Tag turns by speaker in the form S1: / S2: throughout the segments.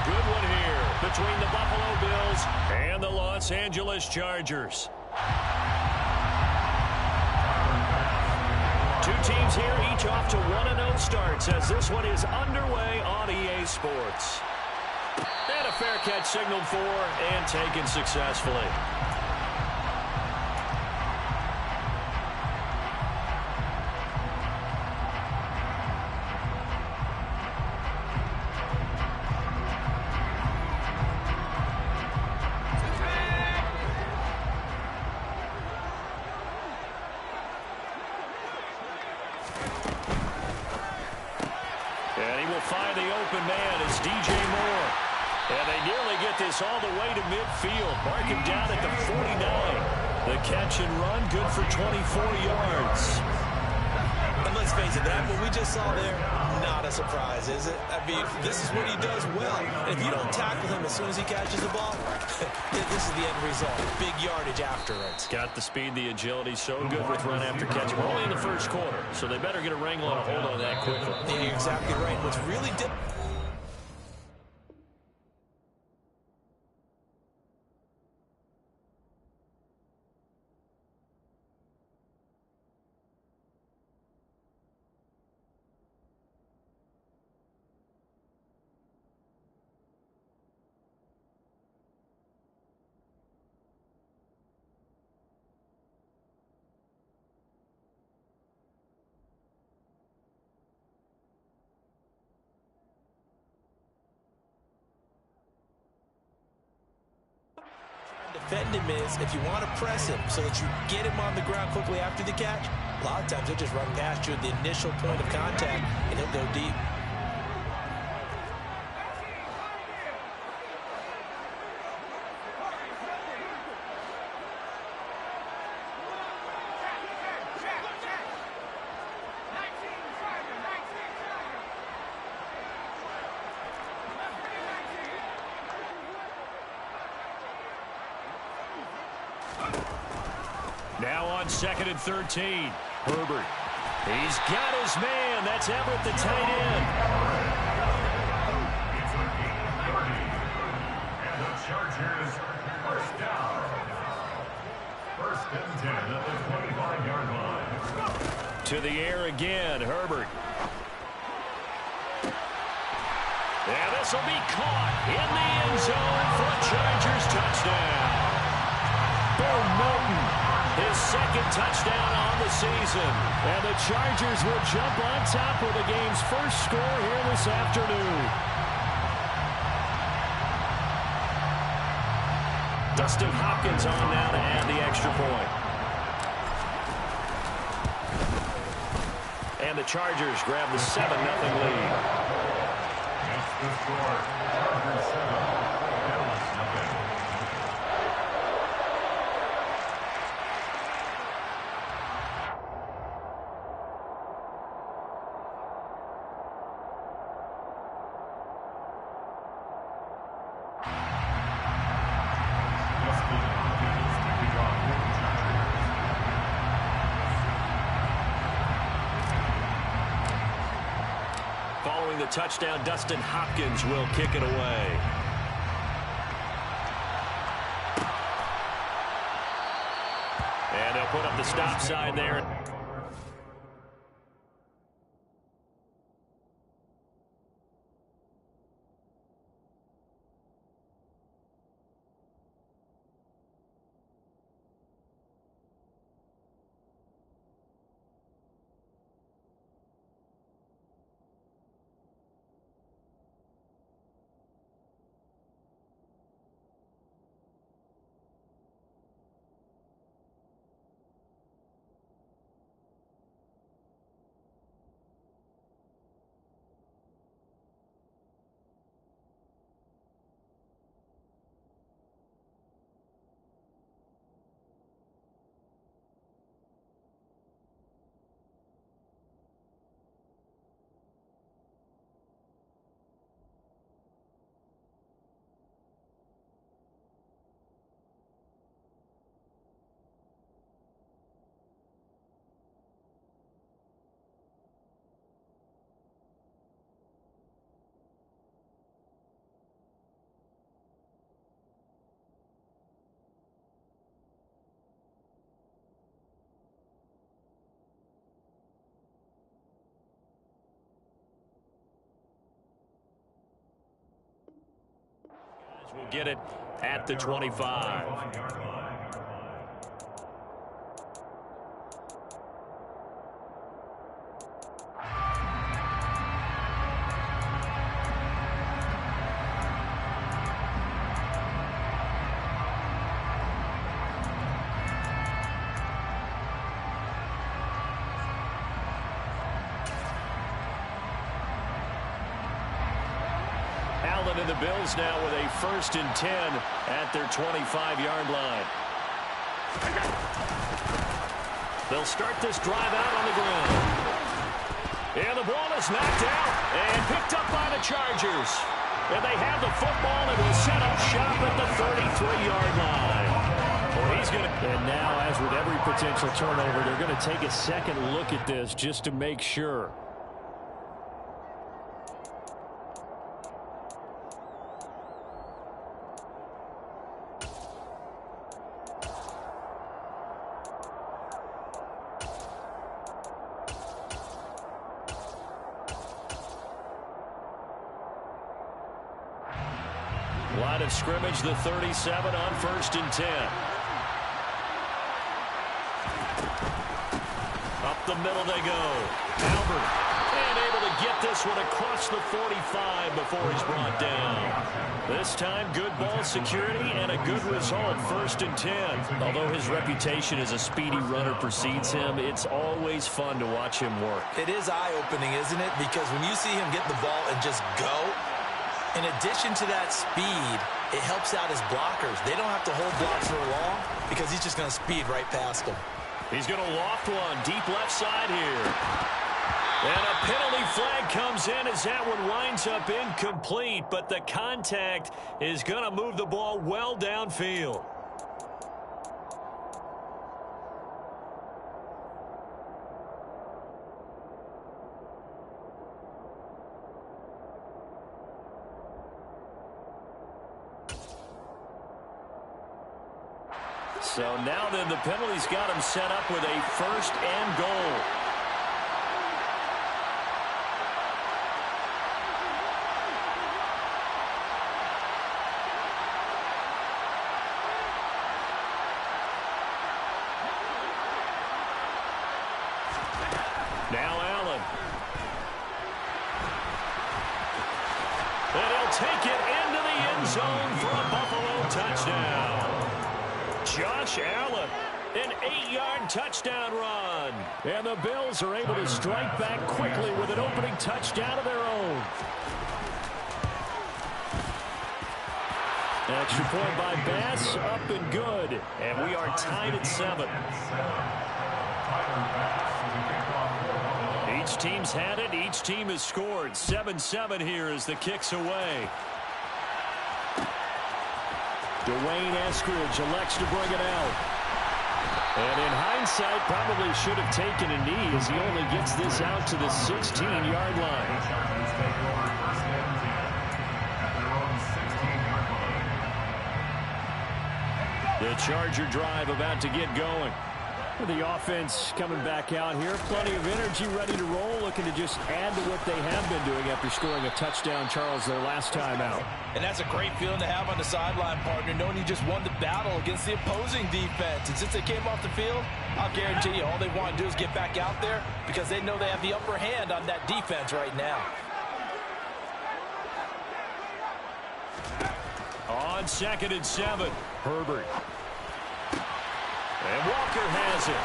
S1: good one here between the Buffalo Bills and the Los Angeles Chargers. Two teams here, each off to 1-0 starts as this one is underway on EA Sports. And a fair catch signaled for and taken successfully. And he will find the open man as DJ Moore. And they nearly get this all the way to midfield. Mark him down at the 49. The catch and run, good for 24 yards.
S2: And let's face it, that what we just saw there, not a surprise, is it? I mean, this is what he does well. And if you don't tackle him as soon as he catches the ball, this is the end result. Big yardage after it.
S1: Got the speed, the agility, so good with run after catch. We're only in the first quarter, so they better get a wrangle and a hold on that quickly.
S2: Yeah, you're exactly right. What's really defend him is if you want to press him so that you get him on the ground quickly after the catch, a lot of times he'll just run past you at the initial point of contact and he'll go deep.
S1: Now on 2nd and 13. Herbert. He's got his man. That's Everett, the tight end.
S3: And the Chargers first down. 1st and 10 at the 25-yard line.
S1: To the air again, Herbert. And this will be caught in the end zone for a Chargers touchdown. Boom, Milton. His 2nd touchdown on the season. And the Chargers will jump on top with the game's first score here this afternoon. Dustin Hopkins on now to add the extra point. And the Chargers grab the 7-0 lead.
S3: That's the score. Chargers 7, Dallas nothing.
S1: Following the touchdown, Dustin Hopkins will kick it away. And they'll put up the stop sign there. We'll get it at the 25. Allen and the Bills now with a 1st and 10 at their 25-yard line. They'll start this drive out on the ground. And the ball is knocked out and picked up by the Chargers. And they have the football and will set up shop at the 33-yard line. Well, he's gonna, and now, as with every potential turnover, they're going to take a second look at this just to make sure. Line of scrimmage, the 37 on 1st and 10. Up the middle they go. Albert, and able to get this one across the 45 before he's brought down. This time, good ball security and a good result, 1st and 10. Although his reputation as a speedy runner precedes him, it's always fun to watch him work.
S2: It is eye-opening, isn't it? Because when you see him get the ball and just go, in addition to that speed, it helps out his blockers. They don't have to hold blocks for long because he's just going to speed right past them.
S1: He's going to loft one deep left side here. And a penalty flag comes in as that one winds up incomplete, but the contact is going to move the ball well downfield. So now then the penalty's got him set up with a 1st and goal. Now Allen. And he'll take it into the end zone for a Buffalo touchdown. Josh Allen, an 8-yard touchdown run. And the Bills are able to strike back quickly with an opening touchdown of their own. Extra point by Bass, up and good. And we are tied at 7. Each team's had it. Each team has scored. 7-7 here as the kick's away. Dwayne Eskridge elects to bring it out. And in hindsight, probably should have taken a knee as he only gets this out to the 16-yard line. The Charger drive about to get going. The offense coming back out here. Plenty of energy, ready to roll, looking to just add to what they have been doing after scoring a touchdown, Charles, their last time out.
S2: And that's a great feeling to have on the sideline, partner, knowing you just won the battle against the opposing defense. And since they came off the field, I'll guarantee you all they want to do is get back out there because they know they have the upper hand on that defense right now.
S1: On 2nd and 7, Herbert. And Walker has it.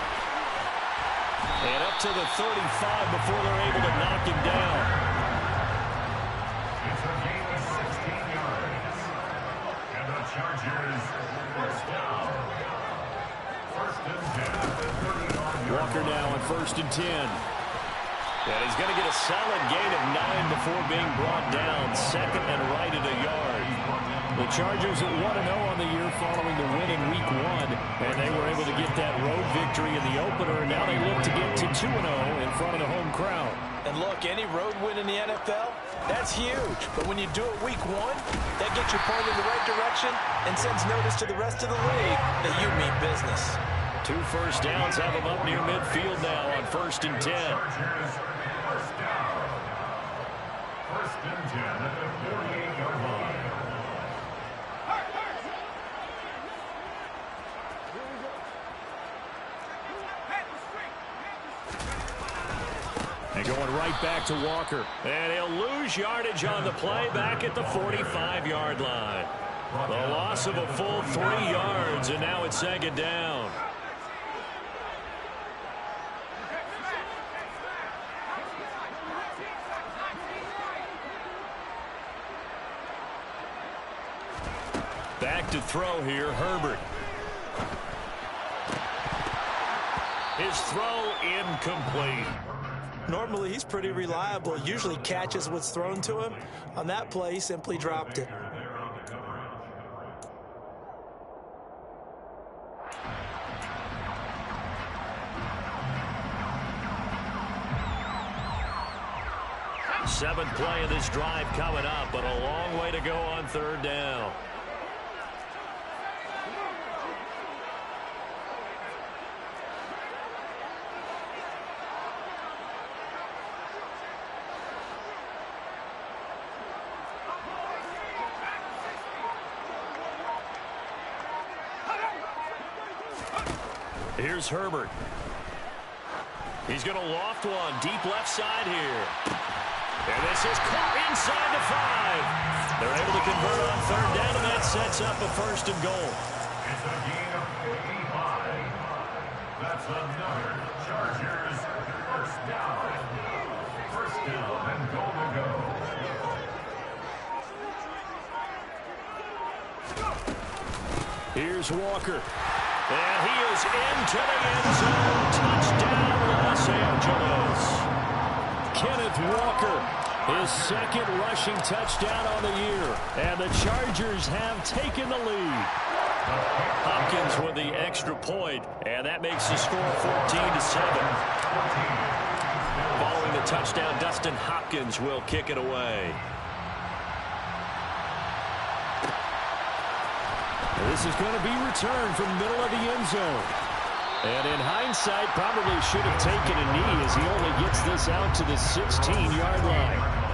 S1: And up to the 35 before they're able to knock him down.
S3: It's a gain of 16 yards. And the Chargers first down. 1st and 10 at the 30-yard
S1: Walker now on 1st and 10. And he's going to get a solid gain of 9 before being brought down. 2nd and right at a yard. The Chargers at 1-0 on the year following the win in Week 1. And they were able to get that road victory in the opener. And now they look to get to 2-0 in front of the home crowd.
S2: And look, any road win in the NFL, that's huge. But when you do it Week 1, that gets you pointed in the right direction and sends notice to the rest of the league that you mean business.
S1: 2 first downs have them up near midfield now on 1st and 10.
S3: Chargers first down. 1st and 10 at the 48-yard line.
S1: right back to Walker. And he'll lose yardage on the play back at the 45-yard line. The loss of a full 3 yards, and now it's second down. Back to throw here, Herbert. His throw incomplete.
S2: Normally, he's pretty reliable. Usually catches what's thrown to him. On that play, he simply dropped it.
S1: Seventh play of this drive coming up, but a long way to go on third down. Here's Herbert. He's going to loft one deep left side here. And this is caught inside the 5. They're able to convert on third down, and that sets up a first and goal.
S3: It's a gain of 45. That's another Chargers first down. First down and goal to go.
S1: Here's Walker. And he is into the end zone. Touchdown, Los Angeles. Kenneth Walker, his second rushing touchdown on the year. And the Chargers have taken the lead. Hopkins with the extra point, and that makes the score 14-7. Following the touchdown, Dustin Hopkins will kick it away. This is going to be returned from middle of the end zone. And in hindsight, probably should have taken a knee as he only gets this out to the 16-yard line.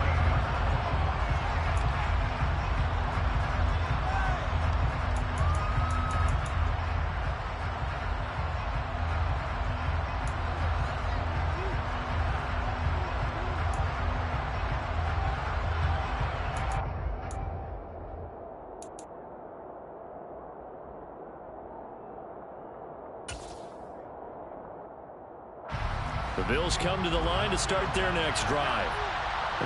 S1: The Bills come to the line to start their next drive.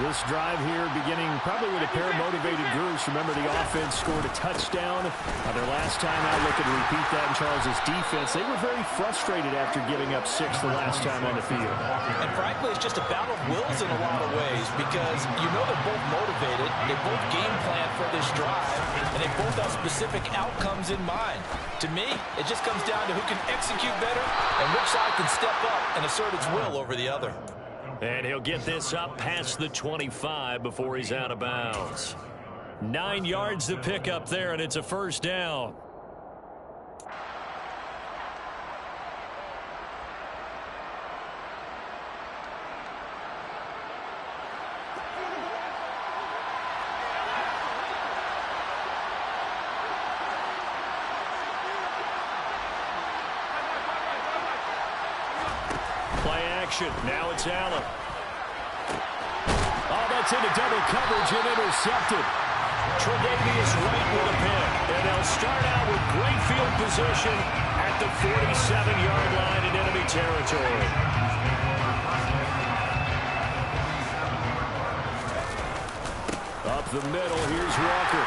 S1: This drive here beginning probably with a pair of motivated groups. Remember, the offense scored a touchdown. Their last time out, looking to repeat that in Charles' defense. They were very frustrated after giving up 6 the last time on the field.
S2: And frankly, it's just a battle of wills in a lot of ways because you know they're both motivated. They both game plan for this drive, and they both have specific outcomes in mind. To me, it just comes down to who can execute better and which side can step up and assert its will over the other.
S1: And he'll get this up past the 25 before he's out of bounds. 9 yards to pick up there, and it's a first down. Play action. Now it's Allen. Oh, that's into double coverage and intercepted. Tre'Davious White with a pick. And they'll start out with great field position at the 47-yard line in enemy territory. Up the middle, here's Walker.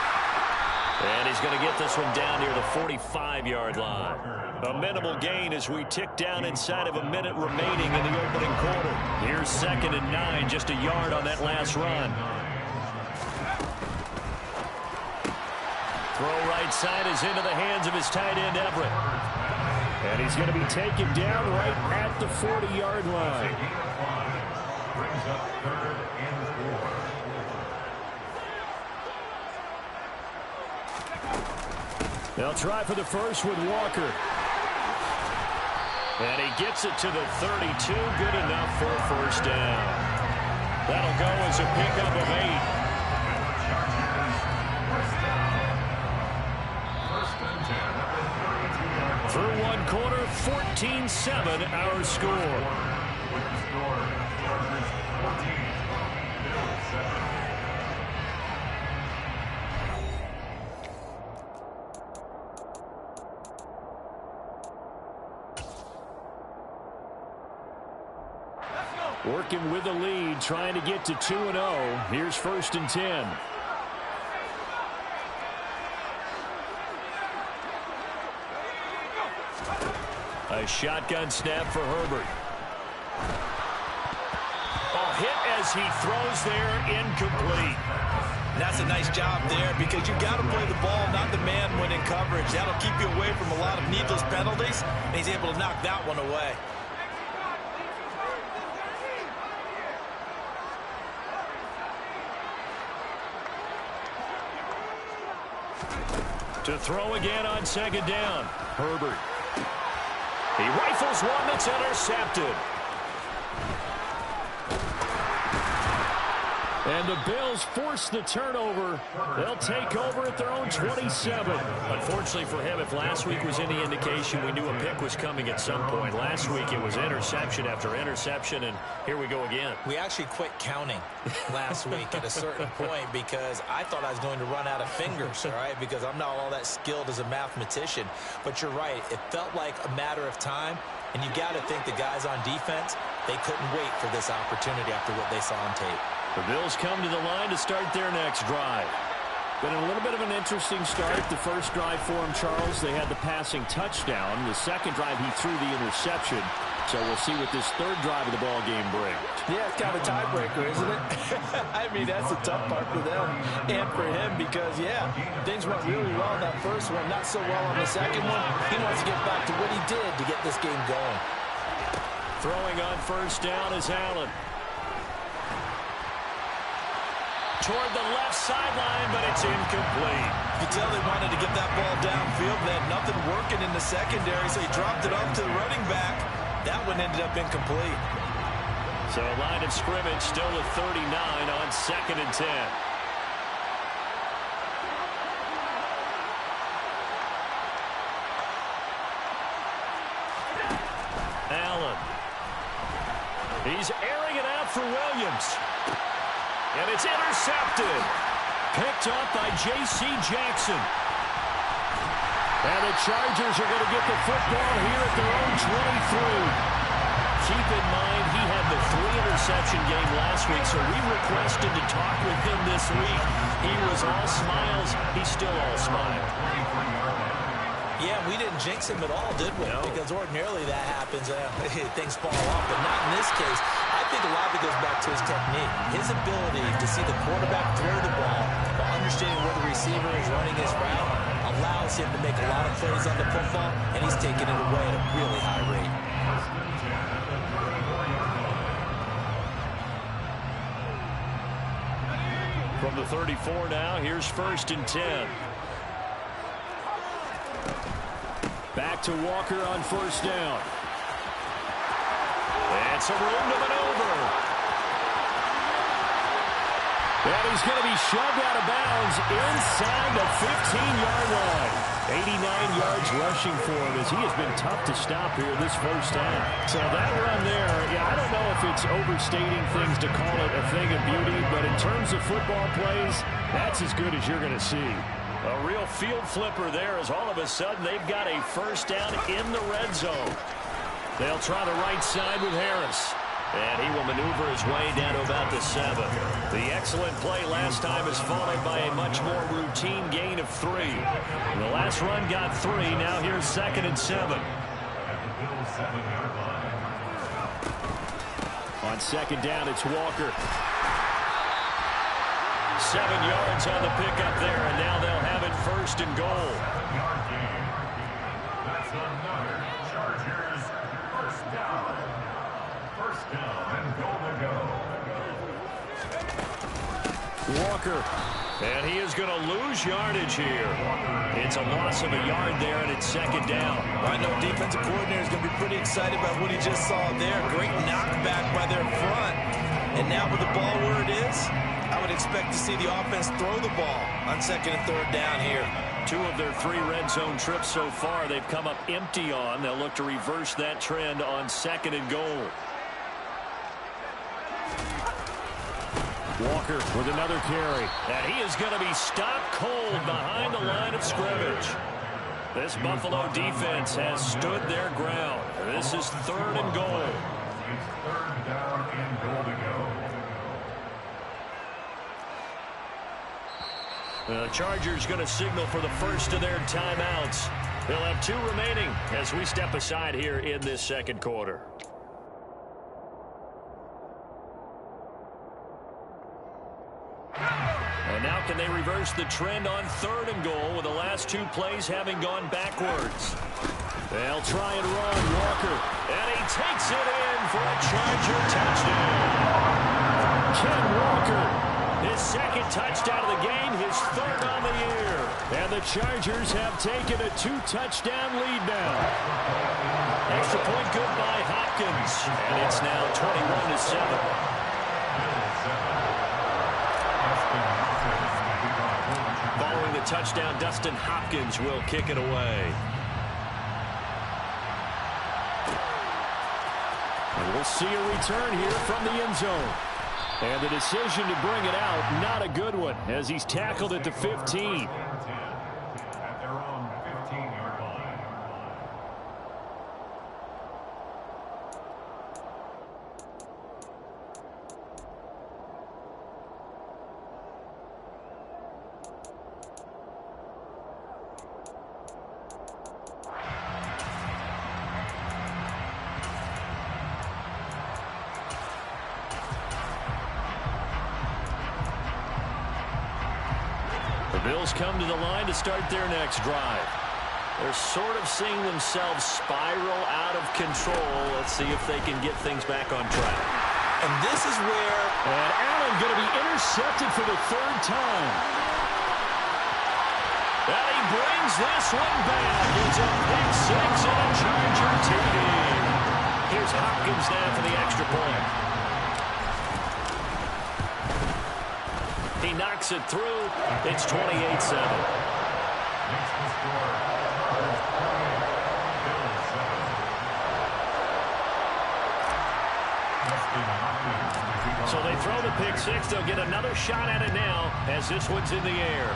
S1: And he's going to get this one down near the 45-yard line. A minimal gain as we tick down inside of a minute remaining in the opening quarter. Here's 2nd and 9, just a yard on that last run. Throw right side is into the hands of his tight end, Everett. And he's going to be taken down right at the 40-yard line.
S3: Brings up 3rd and 4.
S1: They'll try for the first with Walker. And he gets it to the 32. Good enough for a first down. That'll go as a pickup of 8. Through one quarter, 14-7 our score. Working with the lead, trying to get to 2-0. Here's 1st and 10. A shotgun snap for Herbert. A hit as he throws there, incomplete.
S2: And that's a nice job there because you got to play the ball, not the man when in coverage. That'll keep you away from a lot of needless penalties, and he's able to knock that one away.
S1: To throw again on 2nd down. Herbert. He rifles one that's intercepted. And the Bills force the turnover. They'll take over at their own 27. Unfortunately for him, if last week was any indication, we knew a pick was coming at some point. Last week it was interception after interception, and here we go again.
S2: We actually quit counting last week at a certain point because I thought I was going to run out of fingers, all right, because I'm not all that skilled as a mathematician. But you're right. It felt like a matter of time, and you got to think the guys on defense, they couldn't wait for this opportunity after what they saw on tape.
S1: The Bills come to the line to start their next drive. Been a little bit of an interesting start. The first drive for him, Charles, they had the passing touchdown. The second drive, he threw the interception. So we'll see what this third drive of the ball game brings.
S2: Yeah, it's kind of a tiebreaker, isn't it? I mean, that's the tough part for them and for him because, yeah, things went really well in that first one, not so well on the second one. He wants to get back to what he did to get this game going.
S1: Throwing on 1st down is Allen. Toward the left sideline, but it's incomplete.
S2: You can tell they wanted to get that ball downfield. They had nothing working in the secondary, so he dropped it off to the running back. That one ended up incomplete.
S1: So line of scrimmage still at 39 on 2nd and 10. Allen. He's airing it out for Williams. And it's intercepted. Picked up by J.C. Jackson. And the Chargers are going to get the football here at their own 23. Keep in mind, he had the 3-interception game last week, so we requested to talk with him this week. He was all smiles. He's still all smiles.
S2: Yeah, we didn't jinx him at all, did we?
S1: No.
S2: Because ordinarily that happens. Things fall off, but not in this case. I think a lot of it goes back to his technique. His ability to see the quarterback throw the ball, but understanding where the receiver is running his route, allows him to make a lot of plays on the football, and he's taking it away at a really high rate.
S1: From the 34 now, here's 1st and 10. Back to Walker on 1st down. And some room to maneuver. And he's going to be shoved out of bounds inside the 15-yard line. 89 yards rushing for him as he has been tough to stop here this first half. So that run there, yeah, I don't know if it's overstating things to call it a thing of beauty, but in terms of football plays, that's as good as you're going to see. A real field flipper there as all of a sudden they've got a 1st down in the red zone. They'll try the right side with Harris. And he will maneuver his way down to about the 7. The excellent play last time is followed by a much more routine gain of 3. The last run got 3. Now here's 2nd and 7. On 2nd down, it's Walker. 7 yards on the pickup there, and now they'll have it 1st and goal.
S3: That's another Chargers 1st down. 1st down and goal to go.
S1: Walker, and he is going to lose yardage here. It's a loss of a yard there, and it's 2nd down.
S2: I know defensive coordinator is going to be pretty excited about what he just saw there. Great knockback by their front. And now with the ball where it is, I would expect to see the offense throw the ball on 2nd and 3rd down here.
S1: 2 of their 3 red zone trips so far they've come up empty on. They'll look to reverse that trend on 2nd and goal. Walker with another carry. And he is going to be stopped cold behind the line of scrimmage. This Buffalo defense has stood their ground. This is 3rd and goal.
S3: It's third down and goal to go.
S1: The Chargers going to signal for the first of their timeouts. They'll have 2 remaining as we step aside here in this second quarter. And now can they reverse the trend on 3rd and goal with the last 2 plays having gone backwards? They'll try and run Walker. And he takes it in for a Charger touchdown. Ken Walker, his 2nd touchdown of the game, his 3rd on the year. And the Chargers have taken a 2-touchdown lead now. Extra point good by Hopkins. And it's now 21-7. Following the touchdown, Dustin Hopkins will kick it away. And we'll see a return here from the end zone. And the decision to bring it out, not a good one, as he's tackled at the 15.
S3: At their own 15-yard line.
S1: Bills come to the line to start their next drive. They're sort of seeing themselves spiral out of control. Let's see if they can get things back on track.
S2: And this is where...
S1: And Allen going to be intercepted for the 3rd time. And he brings this one back. It's a pick 6 and a Charger TD. Here's Hopkins now for the extra point. He knocks it through. It's 28-7. So they throw the pick 6. They'll get another shot at it now as this one's in the air.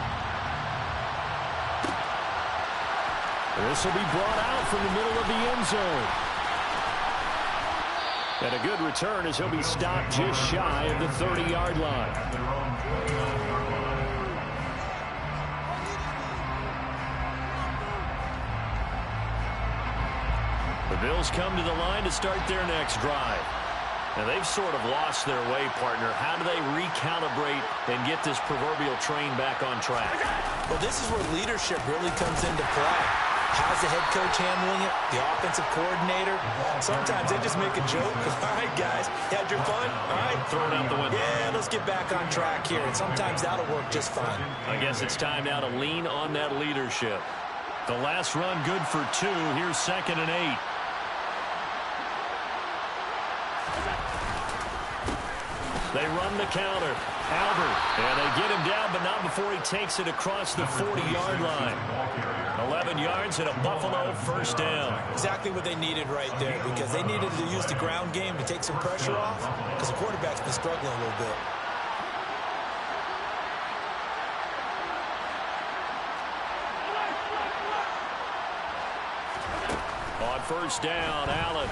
S1: This will be brought out from the middle of the end zone. And a good return as he'll be stopped just shy of the 30-yard line. The Bills come to the line to start their next drive. And they've sort of lost their way, partner. How do they recalibrate and get this proverbial train back on track?
S2: Well, this is where leadership really comes into play. How's the head coach handling it? The offensive coordinator? Sometimes they just make a joke. All right, guys, you had your fun? All right.
S1: Throw it out the window.
S2: Yeah, let's get back on track here. And sometimes that'll work just fine.
S1: I guess it's time now to lean on that leadership. The last run good for 2. Here's 2nd and 8. They run the counter. Albert. And they get him down, but not before he takes it across the 40-yard line. 11 yards and a Buffalo first down.
S2: Exactly what they needed right there, because they needed to use the ground game to take some pressure off, because the quarterback's been struggling a little bit.
S1: On first down, Allen.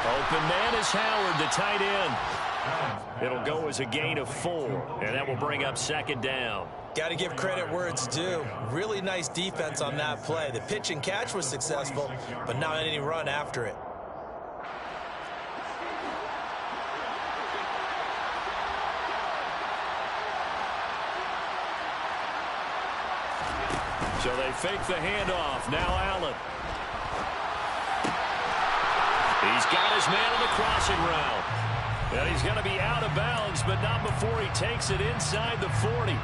S1: Open man is Howard, the tight end. It'll go as a gain of 4, and that will bring up 2nd down.
S2: Got to give credit where it's due. Really nice defense on that play. The pitch and catch was successful, but not any run after it.
S1: So they fake the handoff. Now Allen. He's got his man on the crossing route. And he's going to be out of bounds, but not before he takes it inside the 40.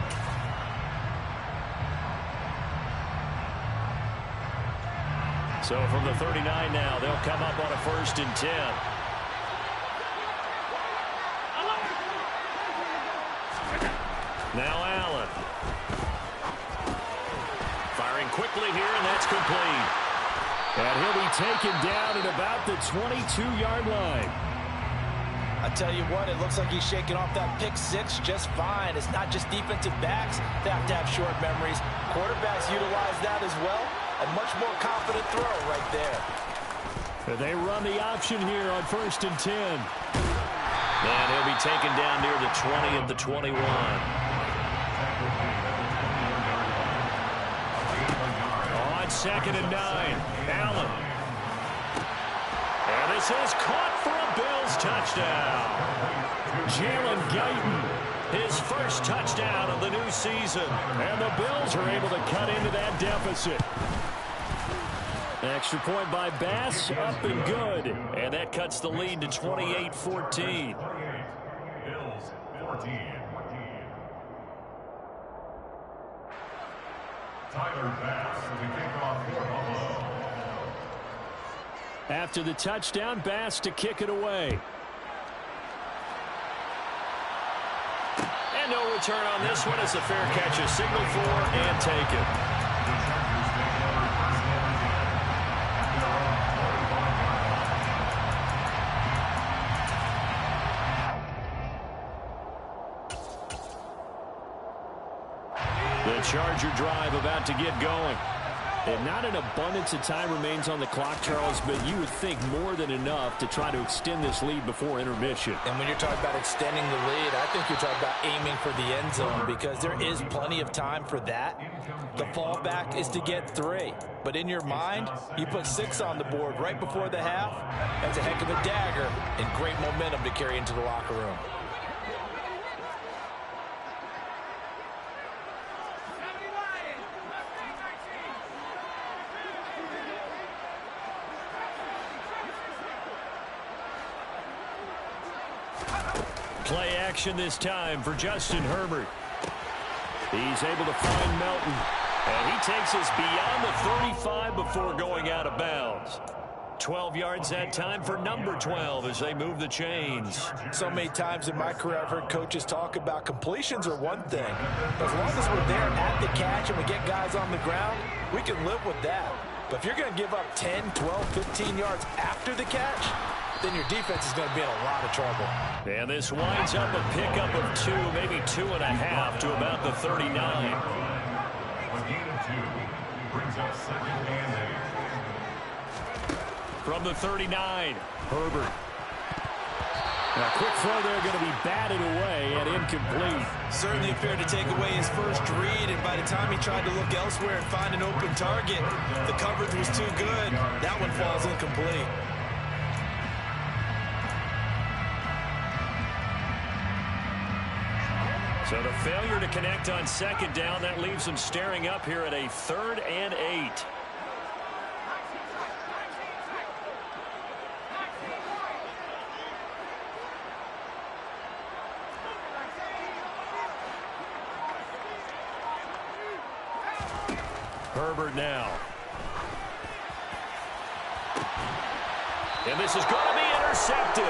S1: So from the 39 now, they'll come up on a 1st and 10. Now Allen. Firing quickly here, and that's complete. And he'll be taken down at about the 22-yard line.
S2: I tell you what, it looks like he's shaking off that pick 6 just fine. It's not just defensive backs that have to have short memories. Quarterbacks utilize that as well. A much more confident throw right there.
S1: They run the option here on 1st and 10. And he'll be taken down near the 20 at the 21. On 2nd and 9, Allen. And this is caught for a Bills touchdown. Jalen Guyton, his first touchdown of the new season. And the Bills are able to cut into that deficit. Extra point by Bass, up and good. And that cuts the lead to 28-14.
S3: Bills 14. Tyler Bass to kick off for Buffalo.
S1: After the touchdown, Bass to kick it away. And no return on this one. It's a fair catch, a signal for and taken. The Charger drive about to get going. And not an abundance of time remains on the clock, Charles, but you would think more than enough to try to extend this lead before intermission.
S2: And when you're talking about extending the lead, I think you're talking about aiming for the end zone because there is plenty of time for that. The fallback is to get 3. But in your mind, you put 6 on the board right before the half. That's a heck of a dagger and great momentum to carry into the locker room.
S1: Play action this time for Justin Herbert. He's able to find Melton. And he takes us beyond the 35 before going out of bounds. 12 yards that time for number 12 as they move the chains.
S2: So many times in my career I've heard coaches talk about completions are one thing. But as long as we're there at the catch and we get guys on the ground, we can live with that. But if you're going to give up 10, 12, 15 yards after the catch, then your defense is going to be in a lot of trouble.
S1: And this winds up a pickup of 2, maybe 2.5 to about the 39.
S3: A gain of 2 brings up 2nd and 8.
S1: From the 39, Herbert. Now, quick throw there going to be batted away and incomplete.
S2: Certainly appeared to take away his first read, and by the time he tried to look elsewhere and find an open target, the coverage was too good. That one falls incomplete.
S1: So the failure to connect on 2nd down, that leaves them staring up here at a 3rd and 8. Herbert now. And this is going to be intercepted.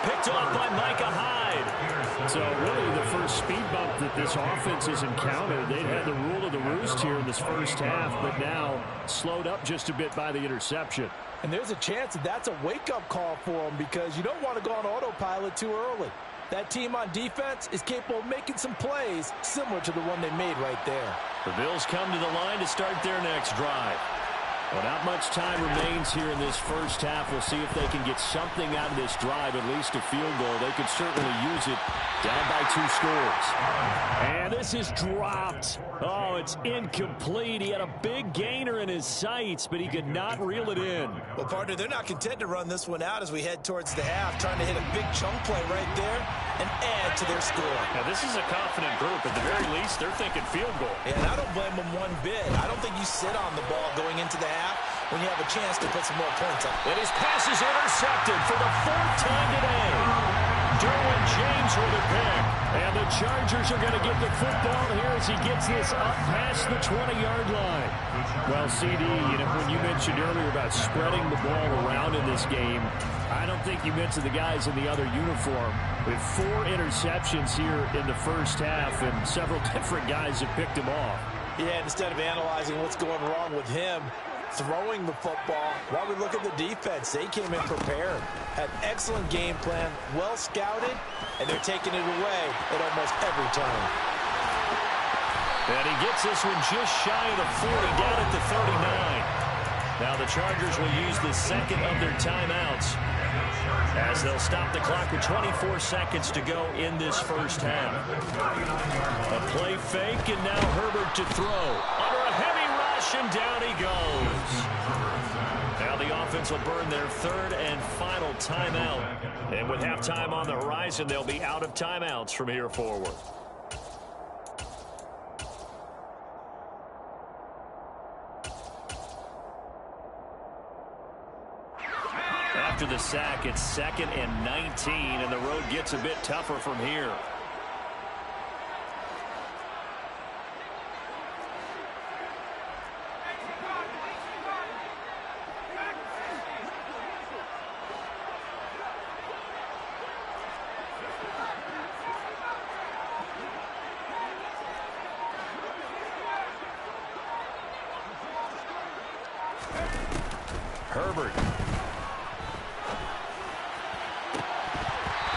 S1: Picked off by Micah Hyde. So really the first speed bump that this offense has encountered. They'd had the rule of the roost here in this first half, but now slowed up just a bit by the interception.
S2: And there's a chance that that's a wake-up call for them because you don't want to go on autopilot too early. That team on defense is capable of making some plays similar to the one they made right there.
S1: The Bills come to the line to start their next drive. Well, not much time remains here in this first half. We'll see if they can get something out of this drive, at least a field goal. They could certainly use it down by 2 scores. And this is dropped. Oh, it's incomplete. He had a big gainer in his sights, but he could not reel it in.
S2: Well, partner, they're not content to run this one out as we head towards the half, trying to hit a big chunk play right there and add to their score.
S1: Now, this is a confident group. At the very least, they're thinking field goal.
S2: Yeah, and I don't blame them one bit. I don't think you sit on the ball going into the half when you have a chance to put some more points up.
S1: And his pass is intercepted for the 4th time today. Derwin James with a pick. And the Chargers are going to get the football here as he gets this up past the 20-yard line. Well, CD, when you mentioned earlier about spreading the ball around in this game, I don't think you mentioned the guys in the other uniform. With 4 interceptions here in the first half, and several different guys have picked him off.
S2: Yeah, instead of analyzing what's going wrong with him, throwing the football, while we look at the defense, they came in prepared, had excellent game plan, well scouted, and they're taking it away at almost every turn.
S1: And he gets this one just shy of the 40, down at the 39. Now the Chargers will use the second of their timeouts as they'll stop the clock with 24 seconds to go in this first half. A play fake, and now Herbert to throw. Under a heavy rush, and down he goes. Now the offense will burn their third and final timeout. And with halftime on the horizon, they'll be out of timeouts from here forward. After the sack, it's 2nd and 19, and the road gets a bit tougher from here. Herbert.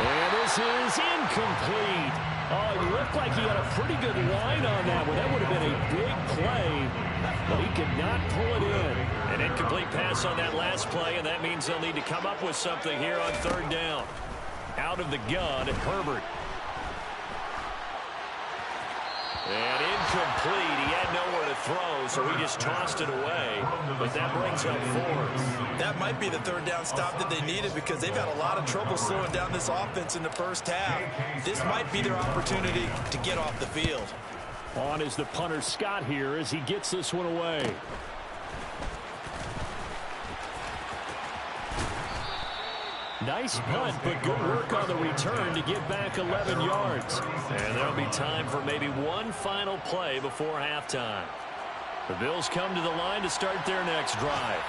S1: And this is incomplete. Oh, it looked like he had a pretty good line on that one. That would have been a big play, but he could not pull it in. An incomplete pass on that last play, and that means they'll need to come up with something here on third down. Out of the gun, Herbert. And incomplete. He had nowhere to throw, so he just tossed it away. But that brings up 4th.
S2: That might be the third down stop that they needed because they've had a lot of trouble slowing down this offense in the first half. This might be their opportunity to get off the field.
S1: On is the punter Scott here as he gets this one away. Nice punt, but good work on the return to get back 11 yards. And there'll be time for maybe one final play before halftime. The Bills come to the line to start their next drive.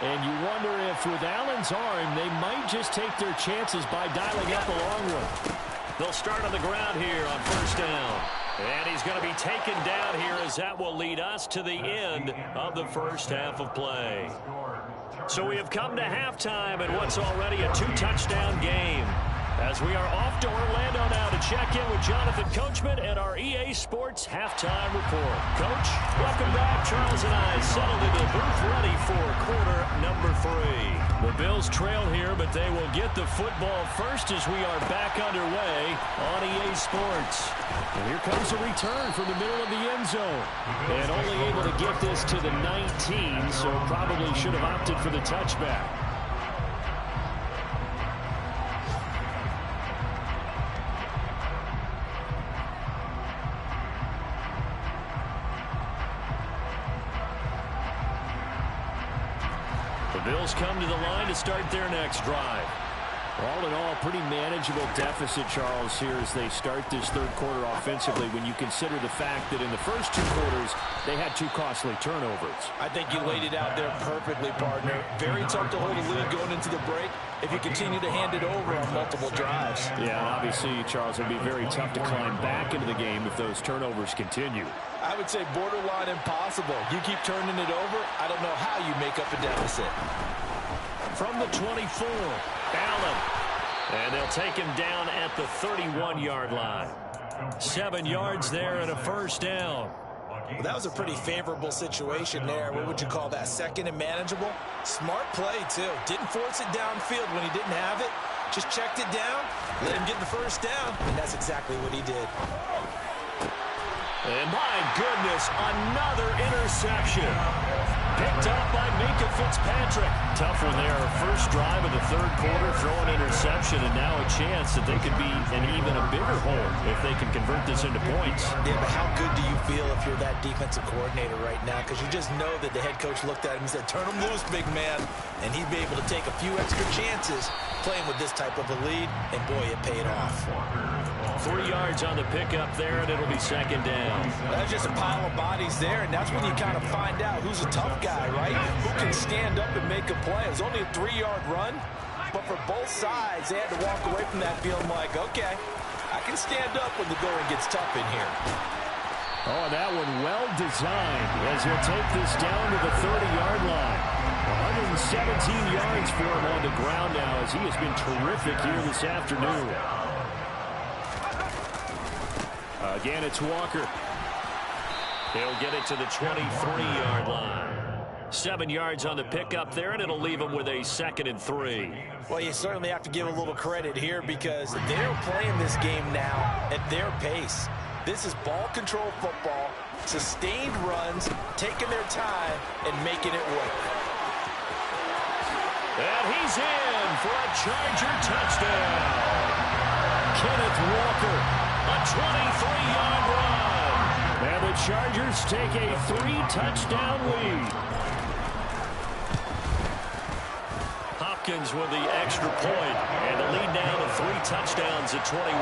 S1: And you wonder if with Allen's arm, they might just take their chances by dialing up a long one. They'll start on the ground here on first down. And he's going to be taken down here as that will lead us to the end of the first half of play. So we have come to halftime in what's already a 2-touchdown game. As we are off to Orlando now to check in with Jonathan Coachman and our EA Sports Halftime Report. Coach, welcome back. Charles and I settled into the booth ready for quarter number 3. The Bills trail here, but they will get the football first as we are back underway on EA Sports. And here comes a return from the middle of the end zone. And only able to get this to the 19, so probably should have opted for the touchback. The Bills come to the line to start their next drive. All in all, pretty manageable deficit, Charles, here as they start this third quarter offensively when you consider the fact that in the first 2 quarters, they had 2 costly turnovers.
S2: I think you laid it out there perfectly, partner. Very tough to hold a lead going into the break if you continue to hand it over on multiple drives.
S1: Yeah, and obviously, Charles, it would be very tough to climb back into the game if those turnovers continue.
S2: I would say borderline impossible. You keep turning it over, I don't know how you make up a deficit.
S1: From the 24, Allen. And they'll take him down at the 31-yard line. 7 yards there and a first down.
S2: Well, that was a pretty favorable situation there. What would you call that? Second and manageable? Smart play, too. Didn't force it downfield when he didn't have it. Just checked it down, let him get the first down, and that's exactly what he did.
S1: And my goodness, another interception. Picked up by Minka Fitzpatrick. Tough one there. First drive of the third quarter, throw an interception, and now a chance that they could be in even a bigger hole if they can convert this into points.
S2: Yeah, but how good do you feel if you're that defensive coordinator right now? Because you just know that the head coach looked at him and said, turn him loose, big man. And he'd be able to take a few extra chances playing with this type of a lead, and boy, it paid off.
S1: 3 yards on the pickup there, and it'll be second down.
S2: That's just a pile of bodies there, and that's when you kind of find out who's a tough guy, right? Who can stand up and make a play. It was only a 3-yard run, but for both sides, they had to walk away from that feeling like, okay, I can stand up when the going gets tough in here.
S1: Oh, that one well designed as he'll take this down to the 30-yard line. 117 yards for him on the ground now as he has been terrific here this afternoon. Again, it's Walker. He'll get it to the 23-yard line. 7 yards on the pickup there, and it'll leave them with a 2nd and 3.
S2: Well, you certainly have to give a little credit here because they're playing this game now at their pace. This is ball control football, sustained runs, taking their time, and making it work.
S1: And he's in for a Charger touchdown. Kenneth Walker, a 23-yard run. And the Chargers take a 3-touchdown lead. Hopkins with the extra point, and the lead now to 3 touchdowns at 21.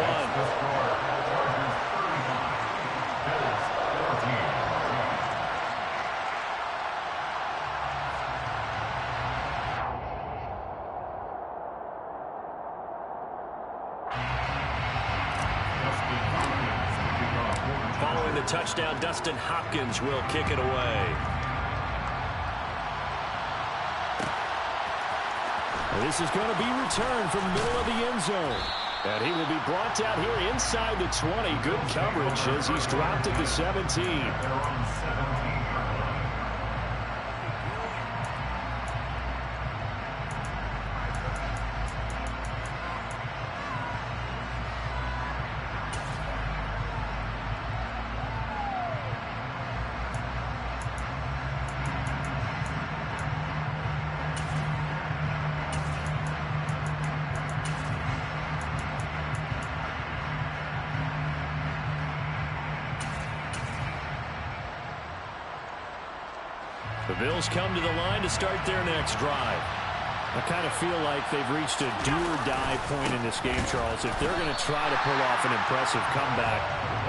S1: Following the touchdown, Dustin Hopkins will kick it away. This is going to be returned from the middle of the end zone. And he will be brought down here inside the 20. Good coverage as he's dropped at the 17. The Bills come to the line to start their next drive. I kind of feel like they've reached a do-or-die point in this game, Charles. If they're going to try to pull off an impressive comeback,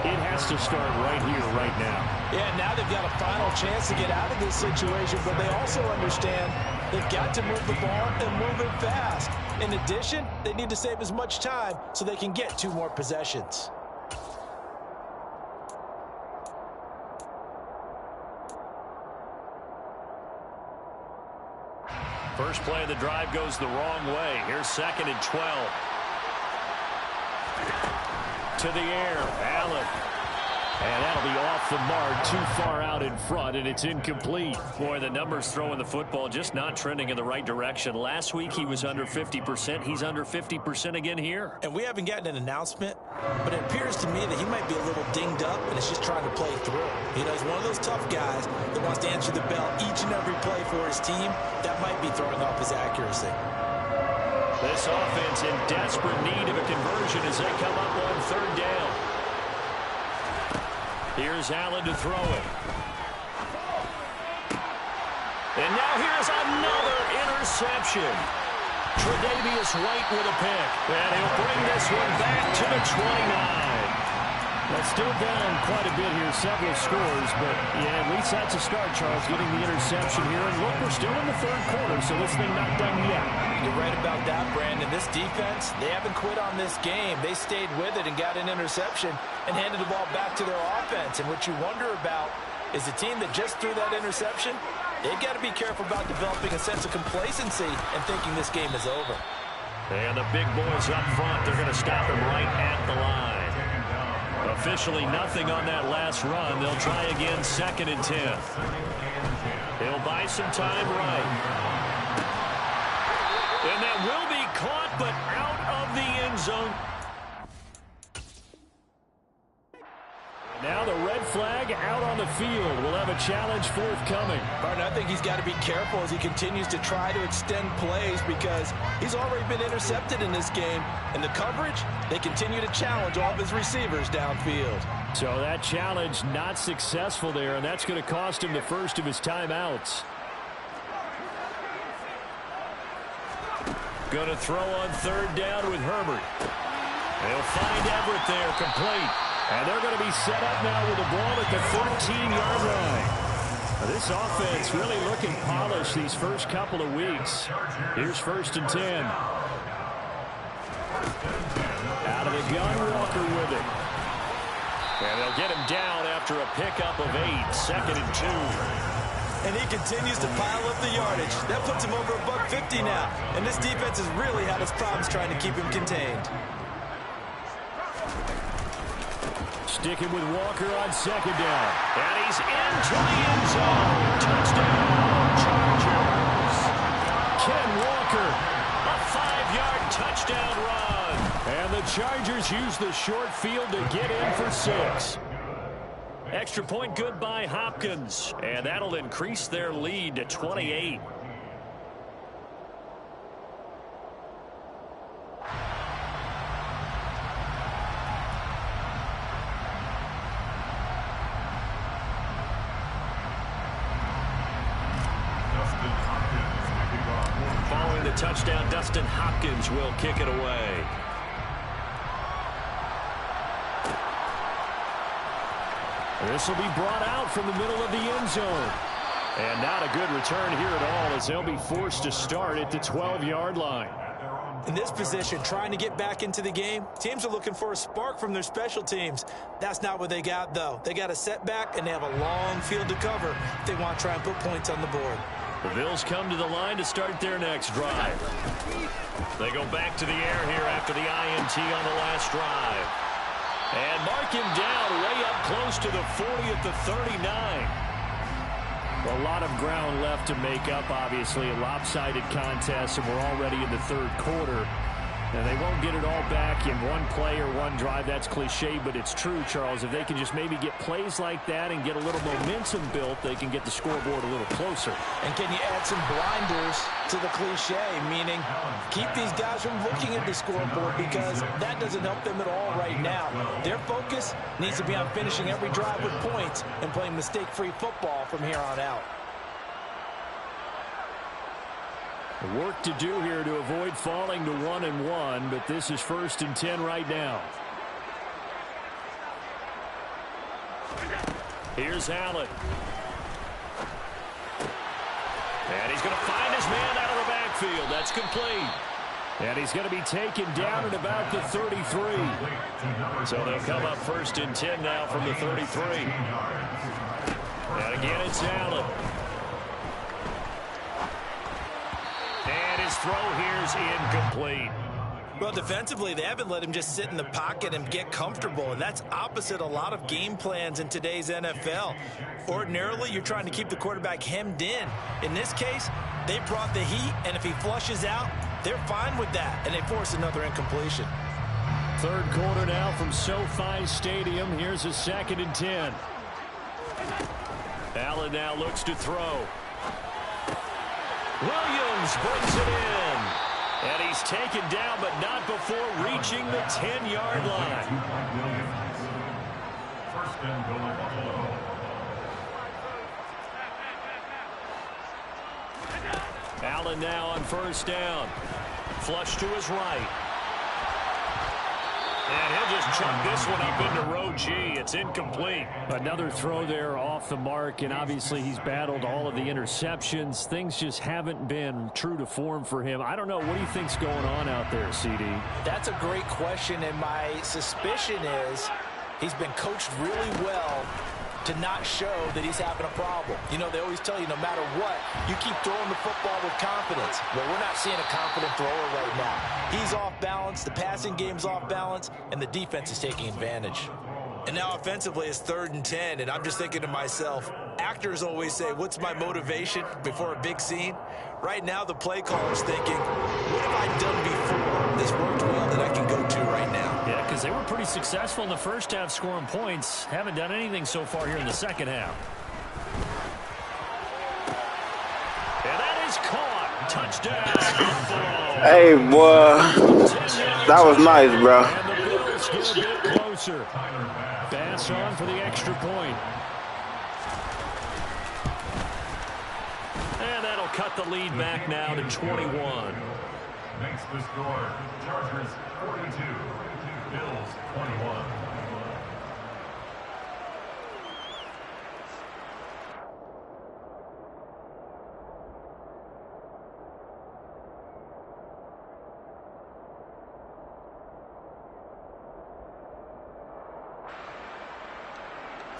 S1: it has to start right here, right now.
S2: Yeah, now they've got a final chance to get out of this situation, but they also understand they've got to move the ball and move it fast. In addition, they need to save as much time so they can get 2 more possessions.
S1: First play of the drive goes the wrong way. Here's 2nd and 12. To the air, Allen. And that'll be off the mark, too far out in front, and it's incomplete. Boy, the numbers throwing the football just not trending in the right direction. Last week he was under 50%. He's under 50% again here.
S2: And we haven't gotten an announcement, but it appears to me that he might be a little dinged up and is just trying to play through. You know, he's one of those tough guys that wants to answer the bell each and every play for his team. That might be throwing off his accuracy.
S1: This offense in desperate need of a conversion as they come up on 3rd down. Here's Allen to throw it. And now here's another interception. Tre'Davious White with a pick. And he'll bring this one back to the 29.
S4: That's still down quite a bit here, several scores, but yeah, at least that's a start, Charles, getting the interception here. And look, we're still in the 3rd quarter, so this thing not done yet.
S2: You're right about that, Brandon. This defense, they haven't quit on this game. They stayed with it and got an interception and handed the ball back to their offense. And what you wonder about is the team that just threw that interception, they've got to be careful about developing a sense of complacency and thinking this game is over.
S1: And the big boys up front, they're going to stop him right at the line. Officially nothing on that last run. They'll try again, 2nd and 10. He'll buy some time right. And that will be caught, but out of the end zone. Now the red flag out on the field. We'll have a challenge forthcoming.
S2: Martin, I think he's got to be careful as he continues to try to extend plays because he's already been intercepted in this game. And the coverage, they continue to challenge all of his receivers downfield.
S4: So that challenge not successful there, and that's going to cost him the first of his timeouts.
S1: Going to throw on 3rd down with Herbert. They'll find Everett there, complete.
S4: And they're going to be set up now with the ball at the 13-yard line. This offense really looking polished these first couple of weeks. Here's 1st and 10. Out of the gun, Walker with it.
S1: And they'll get him down after a pickup of 8, 2nd and 2.
S2: And he continues to pile up the yardage. That puts him over $150 now. And this defense has really had its problems trying to keep him contained.
S4: Sticking with Walker on second down. And he's into the end zone. Touchdown, Chargers. Ken Walker, a 5-yard touchdown run. And the Chargers use the short field to get in for 6. Extra point good by Hopkins. And that'll increase their lead to 28. Following the touchdown, Dustin Hopkins will kick it away. This will be brought out from the middle of the end zone. And not a good return here at all, as they'll be forced to start at the 12-yard line.
S2: In this position, trying to get back into the game, teams are looking for a spark from their special teams. That's not what they got, though. They got a setback, and they have a long field to cover if they want to try and put points on the board.
S4: The Bills come to the line to start their next drive. They go back to the air here after the INT on the last drive. And mark him down way up close to the 40 at the 39. A lot of ground left to make up, obviously. A lopsided contest, and we're already in the third quarter. And they won't get it all back in one play or one drive. That's cliche, but it's true, Charles. If they can just maybe get plays like that and get a little momentum built, they can get the scoreboard a little closer.
S2: And can you add some blinders to the cliche, meaning keep these guys from looking at the scoreboard, because that doesn't help them at all right now. Their focus needs to be on finishing every drive with points and playing mistake-free football from here on out.
S4: Work to do here to avoid falling to 1-1, but this is 1st and 10 right now. Here's Allen. And he's going to find his man out of the backfield. That's complete. And he's going to be taken down at about the 33. So they'll come up 1st and 10 now from the 33. And again, it's Allen. And his throw here's incomplete.
S2: Well, defensively, they haven't let him just sit in the pocket and get comfortable, and that's opposite a lot of game plans in today's NFL. Ordinarily, you're trying to keep the quarterback hemmed in. In this case, they brought the heat, and if he flushes out, they're fine with that, and they force another incompletion.
S4: Third quarter now from SoFi Stadium. Here's a 2nd and 10. Allen now looks to throw. Williams brings it in. And he's taken down, but not before reaching the 10-yard line.
S3: First and goal.
S4: Allen now on 1st down. Flush to his right. And he'll just chuck this one up into row G. It's incomplete. Another throw there off the mark, and obviously he's battled all of the interceptions. Things just haven't been true to form for him. I don't know. What do you think's going on out there, CD?
S2: That's a great question, and my suspicion is he's been coached really well to not show that he's having a problem. You know, they always tell you no matter what, you keep throwing the football with confidence. Well, we're not seeing a confident thrower right now. He's off balance, the passing game's off balance, and the defense is taking advantage. And now offensively it's 3rd and 10, and I'm just thinking to myself, actors always say, what's my motivation before a big scene? Right now the play caller's thinking, what have I done before this worked well that I can go to right now?
S4: Yeah, because they were pretty successful in the first half scoring points. Haven't done anything so far here in the second half. And that is caught. Touchdown.
S5: Hey, boy. That was nice, bro.
S4: And the Bills get a bit closer. Pass on for the extra point. And that'll cut the lead back now to 21.
S3: Makes the score. Chargers 42. Bills 21.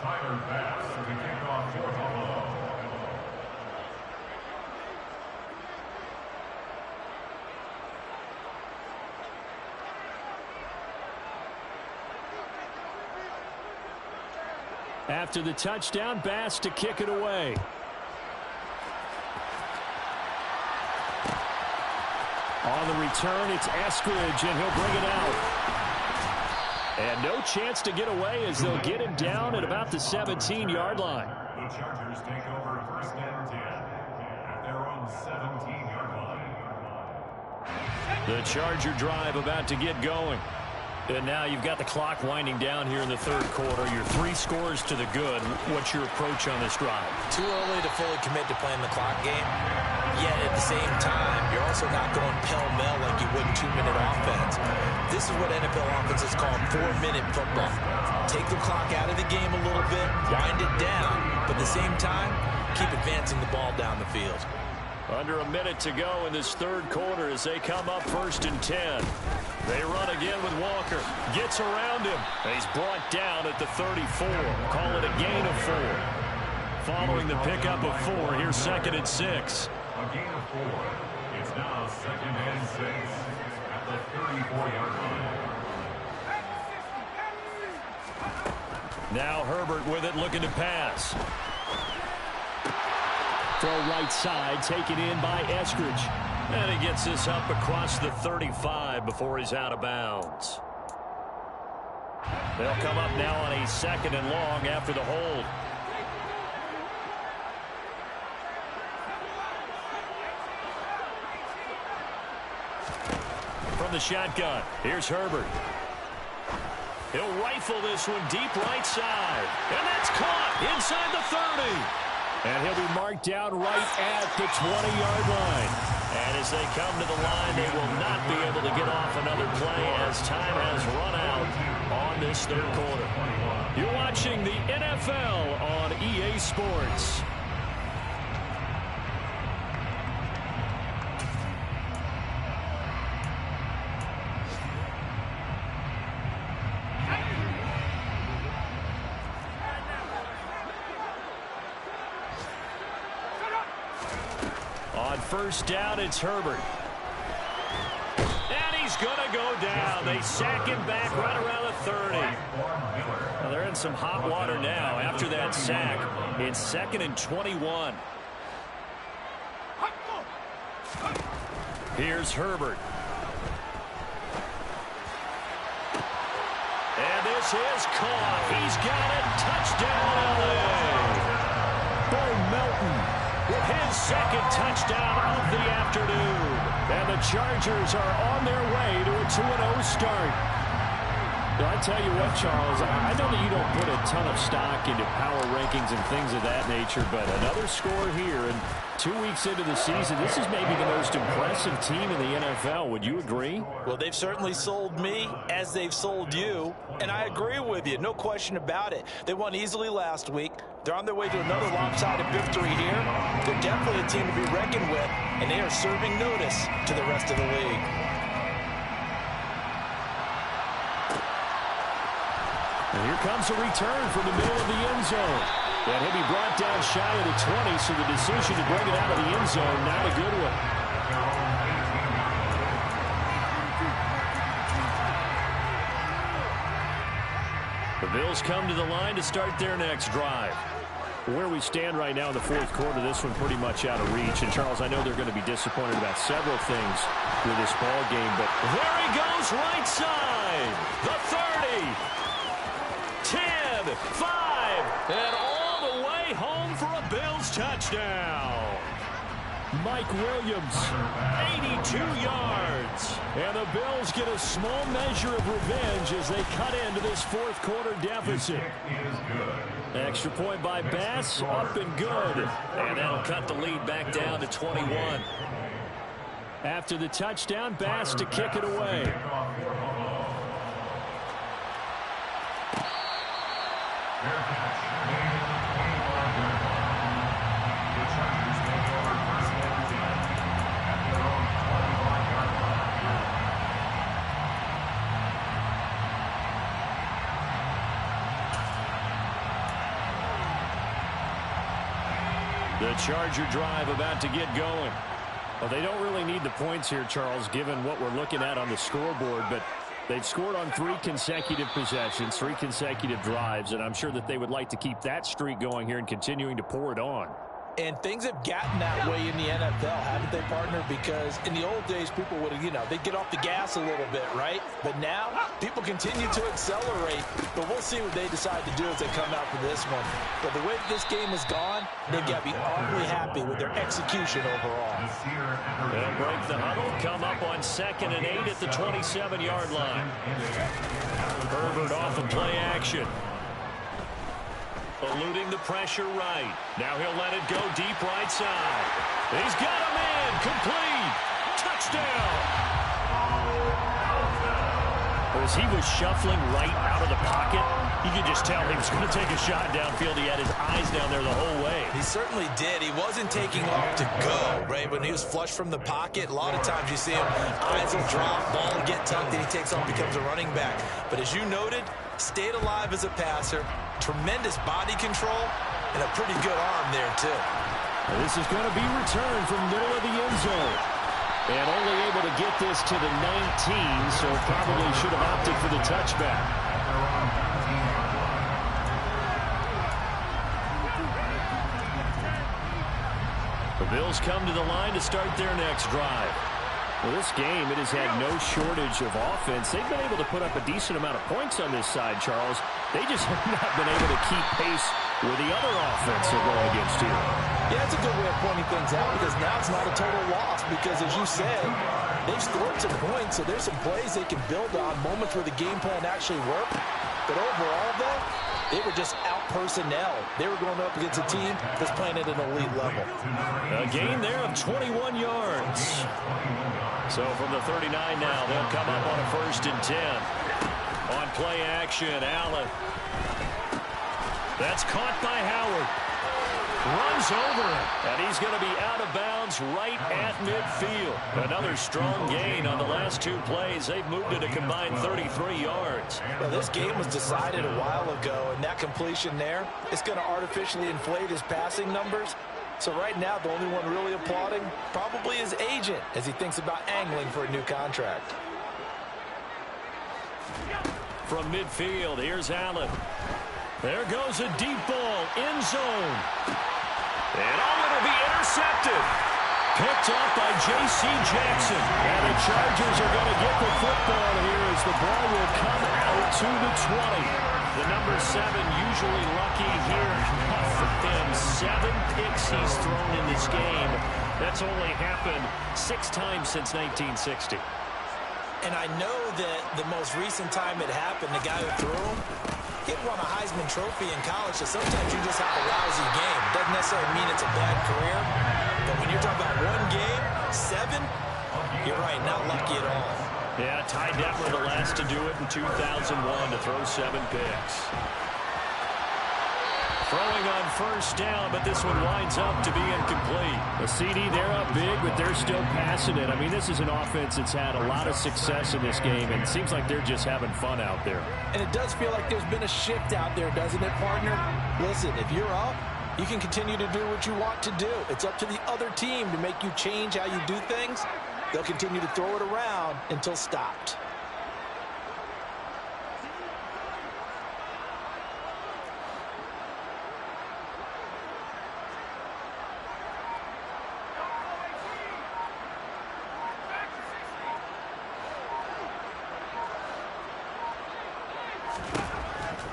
S3: Tyler Bass to kick off for Buffalo.
S4: After the touchdown, Bass to kick it away. On the return, it's Eskridge, and he'll bring it out. And no chance to get away as they'll get him down at about the 17-yard line.
S3: The Chargers take over 1st and 10 at their own 17-yard line.
S4: The Charger drive about to get going. And now you've got the clock winding down here in the third quarter. You're 3 scores to the good. What's your approach on this drive?
S2: Too early to fully commit to playing the clock game. Yet at the same time, you're also not going pell-mell like you would in 2-minute offense. This is what NFL offenses call 4-minute football. Take the clock out of the game a little bit, wind it down, but at the same time, keep advancing the ball down the field.
S4: Under a minute to go in this third quarter as they come up 1st and 10. They run again with Walker. Gets around him. He's brought down at the 34. Call it a gain of 4. Following the pickup of 4, here's 2nd and 6.
S3: A gain of 4. It's now 2nd and 6 at the 34-yard line.
S4: Now Herbert with it, looking to pass. Throw right side, taken in by Eskridge. And he gets this up across the 35 before he's out of bounds. They'll come up now on a 2nd and long after the hold. From the shotgun, here's Herbert. He'll rifle this one deep right side. And that's caught inside the 30. And he'll be marked down right at the 20-yard line. And as they come to the line, they will not be able to get off another play as time has run out on this third quarter. You're watching the NFL on EA Sports. On 1st down, it's Herbert. And he's going to go down. They sack him back right around the 30. Well, they're in some hot water now. After that sack, it's 2nd and 21. Here's Herbert. And this is caught. He's got it. Touchdown, LA. Bo Melton with his 2nd touchdown of the afternoon. And the Chargers are on their way to a 2-0 start. Now, I tell you what, Charles, I know that you don't put a ton of stock into power rankings and things of that nature, but another score here, and 2 weeks into the season, this is maybe the most impressive team in the NFL. Would you agree?
S2: Well, they've certainly sold me as they've sold you, and I agree with you, no question about it. They won easily last week. They're on their way to another lopsided victory here. They're definitely a team to be reckoned with, and they are serving notice to the rest of the league.
S4: And here comes a return from the middle of the end zone. And he'll be brought down shy of the 20, so the decision to bring it out of the end zone, not a good one. The Bills come to the line to start their next drive. Where we stand right now in the fourth quarter, this one pretty much out of reach. And, Charles, I know they're going to be disappointed about several things with this ball game, but there he goes right side. The 30, 10, 5, and all the way home for a Bills touchdown. Mike Williams, 82 yards. And the Bills get a small measure of revenge as they cut into this fourth quarter deficit. Extra point by Bass, up and good. And that'll cut the lead back down to 21. After the touchdown, Bass to kick it away. The Charger drive about to get going. Well, they don't really need the points here, Charles, given what we're looking at on the scoreboard, but They've scored on 3 consecutive possessions, 3 consecutive drives, and I'm sure that they would like to keep that streak going here and continuing to pour it on.
S2: And things have gotten that way in the NFL, haven't they, partner? Because in the old days, people would, they'd get off the gas a little bit, right? But now, people continue to accelerate. But we'll see what they decide to do as they come out for this one. But the way this game has gone, they've got to be awfully happy with their execution overall.
S4: They'll break the huddle, come up on 2nd and 8 at the 27-yard line. Herbert off of play action. Eluding the pressure right. Now he'll let it go deep right side. He's got a man. Complete. Touchdown. As he was shuffling right out of the pocket, you could just tell he was going to take a shot downfield. He had his eyes down there the whole way.
S2: He certainly did. He wasn't taking off to go, right? When he was flush from the pocket, a lot of times you see him, eyes will drop, ball will get tucked, and he takes off, becomes a running back. But as you noted, stayed alive as a passer, tremendous body control, and a pretty good arm there, too.
S4: This is going to be returned from middle of the end zone. And only able to get this to the 19, so probably should have opted for the touchback. The Bills come to the line to start their next drive. Well, this game, it has had no shortage of offense. They've been able to put up a decent amount of points on this side, Charles. They just have not been able to keep pace with the other offense they're going against here.
S2: Yeah, that's a good way of pointing things out because now it's not a total loss because, as you said, they've scored some points, so there's some plays they can build on, moments where the game plan actually worked. But overall, though, they were just out-personnel. They were going up against a team that's playing at an elite level.
S4: A gain there of 21 yards. So from the 39 now, they'll come up on a 1st and 10. On play action, Allen. That's caught by Howard. Runs over it, and he's going to be out of bounds right at midfield. Another strong gain on the last 2 plays. They've moved it a combined 33 yards.
S2: Well, this game was decided a while ago, and that completion there, it's going to artificially inflate his passing numbers. So right now, the only one really applauding probably his agent as he thinks about angling for a new contract.
S4: From midfield, here's Allen. There goes a deep ball, end zone. And it'll be intercepted. Picked off by J.C. Jackson. And the Chargers are going to get the football here as the ball will come out to the 20. The number 7 usually lucky here. Not for him. 7 picks he's thrown in this game. That's only happened 6 times since 1960.
S2: And I know that the most recent time it happened, the guy who threw him, he won a Heisman Trophy in college, so sometimes you just have a lousy game. Doesn't necessarily mean it's a bad career, but when you're talking about 1 game, 7, you're right, not lucky at all.
S4: Yeah, Ty Detmer the last to do it in 2001 to throw 7 picks. Throwing on 1st down, but this one winds up to be incomplete. The CD, they're up big, but they're still passing it. I mean, this is an offense that's had a lot of success in this game, and it seems like they're just having fun out there.
S2: And it does feel like there's been a shift out there, doesn't it, partner? Listen, if you're up, you can continue to do what you want to do. It's up to the other team to make you change how you do things. They'll continue to throw it around until stopped.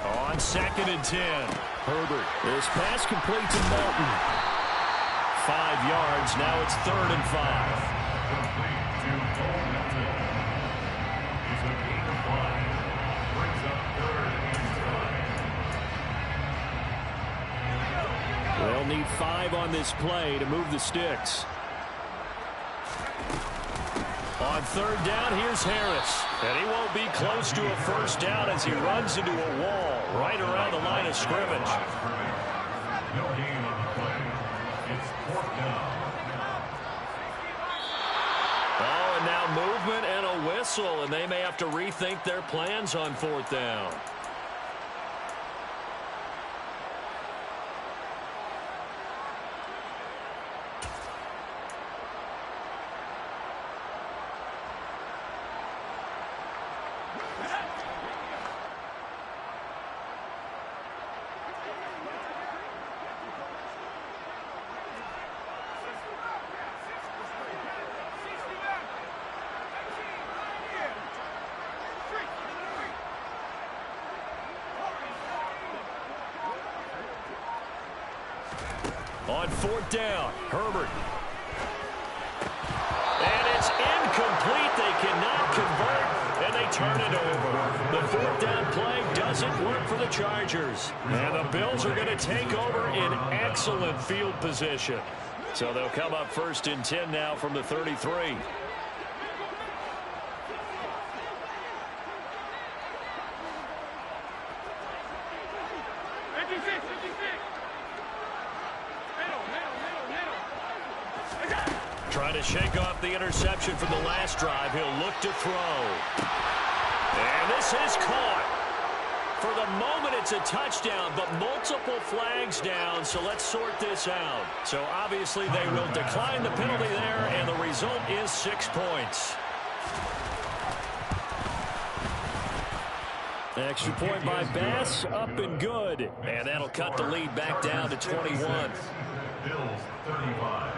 S4: On 2nd and 10, Herbert. This pass complete to Melton. 5 yards. Now it's 3rd and 5. They'll need 5 on this play to move the sticks. On 3rd down, here's Harris. And he won't be close to a 1st down as he runs into a wall right around the line of scrimmage.
S3: No gain on the play. It's 4th down.
S4: Oh, and now movement and a whistle, and they may have to rethink their plans on 4th down. On 4th down, Herbert. And it's incomplete. They cannot convert, and they turn it over. The 4th down play doesn't work for the Chargers. And the Bills are going to take over in excellent field position. So they'll come up 1st and 10 now from the 33. Trying to shake off the interception from the last drive. He'll look to throw. And this is caught. For the moment, it's a touchdown, but multiple flags down, so let's sort this out. So obviously they will decline the penalty there, and the result is 6 points. Extra point by Bass, up and good. And that'll cut the lead back down to 21.
S3: Bills 35.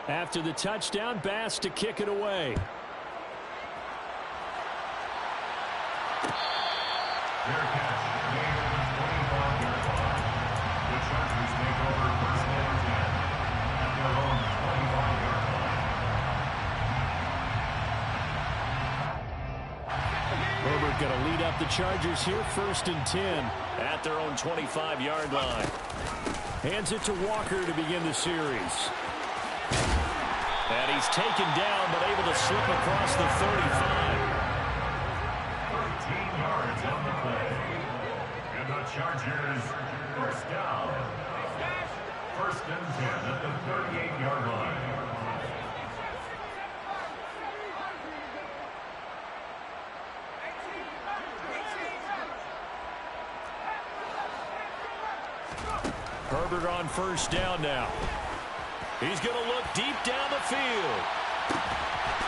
S4: After the touchdown, Bass to kick it away.
S3: Their catch made on the 25-yard line. The Chargers take over 1st and 10 at their own 25-yard line.
S4: Herbert going to lead up the Chargers here, 1st and 10 at their own 25-yard line. Hands it to Walker to begin the series. And he's taken down, but able to slip across the 35.
S3: 13 yards on the play. And the Chargers, 1st down. 1st and 10 at the 38-yard line.
S4: Herbert on 1st down now. He's going to look deep down the field.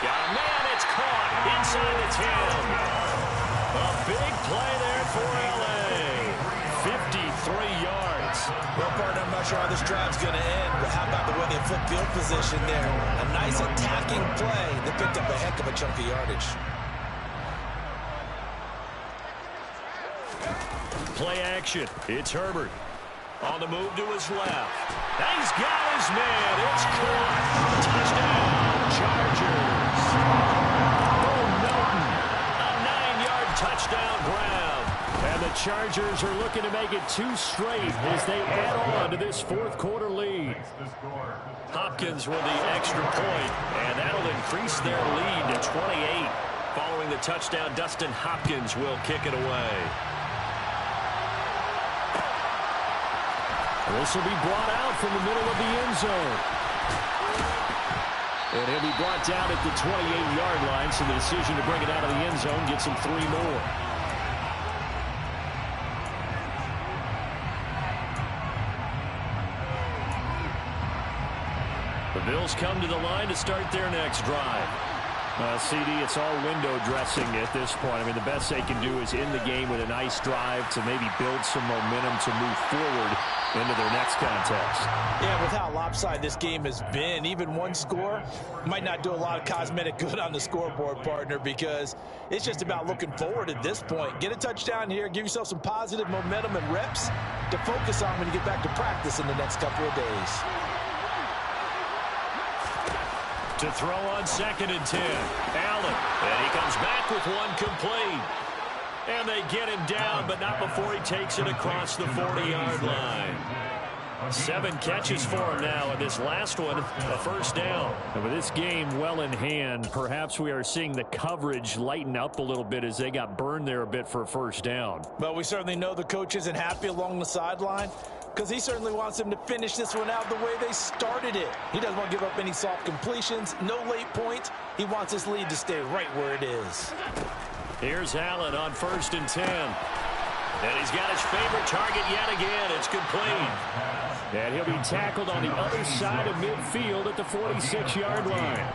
S4: Got a man, it's caught inside the 10. A big play there for L.A. 53 yards.
S2: Well, partner, I'm not sure how this drive's going to end, but how about the way they flip field position there? A nice attacking play. They picked up a heck of a chunk of yardage.
S4: Play action. It's Herbert. On the move to his left. And he's got his man. It's caught. Touchdown, Chargers. Boom, Melton. A 9-yard touchdown grab. And the Chargers are looking to make it 2 straight as they add on to this 4th quarter lead. Hopkins with the extra point, and that'll increase their lead to 28. Following the touchdown, Dustin Hopkins will kick it away. This will be brought out from the middle of the end zone. And he'll be brought down at the 28-yard line, so the decision to bring it out of the end zone gets him 3 more. The Bills come to the line to start their next drive. CD, it's all window dressing at this point. I mean, the best they can do is end the game with a nice drive to maybe build some momentum to move forward into their next contest.
S2: Yeah, with how lopsided this game has been, even one score might not do a lot of cosmetic good on the scoreboard, partner, because it's just about looking forward at this point. Get a touchdown here, give yourself some positive momentum and reps to focus on when you get back to practice in the next couple of days.
S4: To throw on 2nd and 10. Allen. And he comes back with one complete. And they get him down, but not before he takes it across the 40-yard line. 7 catches for him now, and this last one, a 1st down. And with this game well in hand, perhaps we are seeing the coverage lighten up a little bit as they got burned there a bit for a 1st down.
S2: But we certainly know the coach isn't happy along the sideline, because he certainly wants them to finish this one out the way they started it. He doesn't want to give up any soft completions, no late points. He wants his lead to stay right where it is.
S4: Here's Allen on 1st and 10. And he's got his favorite target yet again. It's complete. And he'll be tackled on the other side of midfield at the 46-yard line.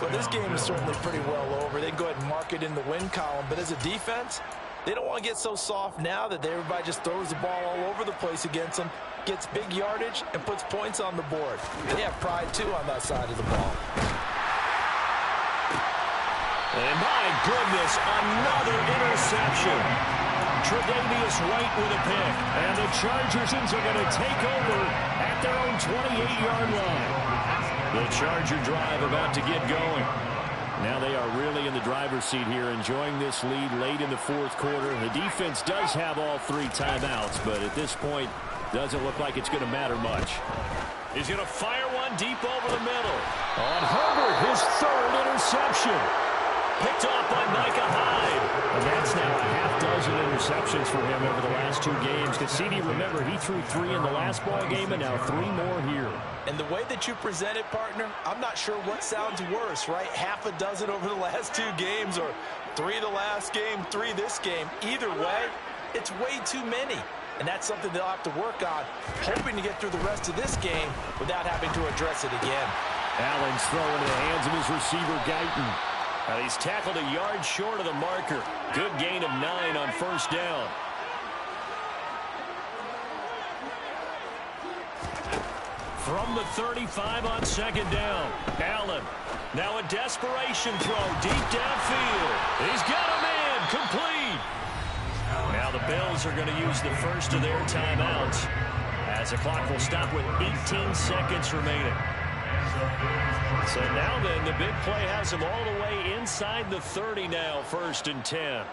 S2: Well, this game is certainly pretty well over. They can go ahead and mark it in the win column. But as a defense, they don't want to get so soft now that everybody just throws the ball all over the place against them, gets big yardage, and puts points on the board. They have pride, too, on that side of the ball.
S4: And my goodness, another interception. Tre'Davious White with a pick. And the Chargers are going to take over at their own 28-yard line. The Charger drive about to get going. Now they are really in the driver's seat here, enjoying this lead late in the fourth quarter. The defense does have all 3 timeouts, but at this point, doesn't look like it's going to matter much. He's going to fire one deep over the middle. On Herbert, his 3rd interception. Picked off by Micah Hyde. And that's now a half-dozen interceptions for him over the last 2 games. Because CD, remember, he threw 3 in the last ball game and now 3 more here.
S2: And the way that you present it, partner, I'm not sure what sounds worse, right? Half a dozen over the last 2 games or 3 the last game, 3 this game. Either way, it's way too many. And that's something they'll have to work on, hoping to get through the rest of this game without having to address it again.
S4: Allen's throwing in the hands of his receiver, Guyton. He's tackled a yard short of the marker. Good gain of 9 on first down. From the 35 on second down, Allen. Now a desperation throw deep downfield. He's got him in, complete. Now the Bills are going to use the first of their timeouts as the clock will stop with 18 seconds remaining. So now then, the big play has him all the way inside the 30 now, 1st and 10.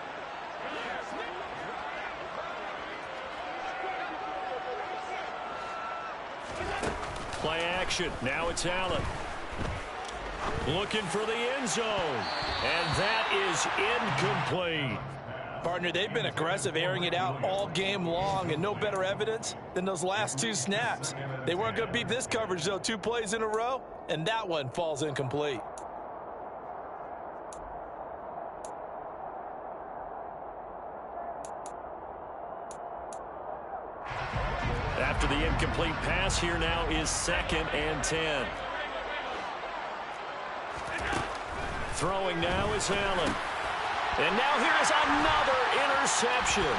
S4: Play action. Now it's Allen. Looking for the end zone. And that is incomplete.
S2: Partner, they've been aggressive, airing it out all game long, and no better evidence than those last 2 snaps. They weren't going to beat this coverage, though, 2 plays in a row, and that one falls incomplete.
S4: After the incomplete pass, here now is 2nd and 10. Throwing now is Allen. And now here is another interception.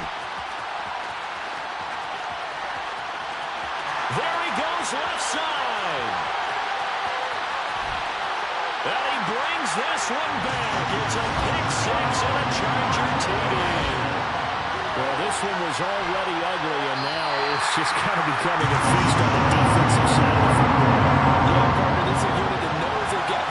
S4: There he goes, left side. And he brings this one back. It's a pick 6 and a Charger TD. Well, this one was already ugly, and now it's just kind of becoming a feast on the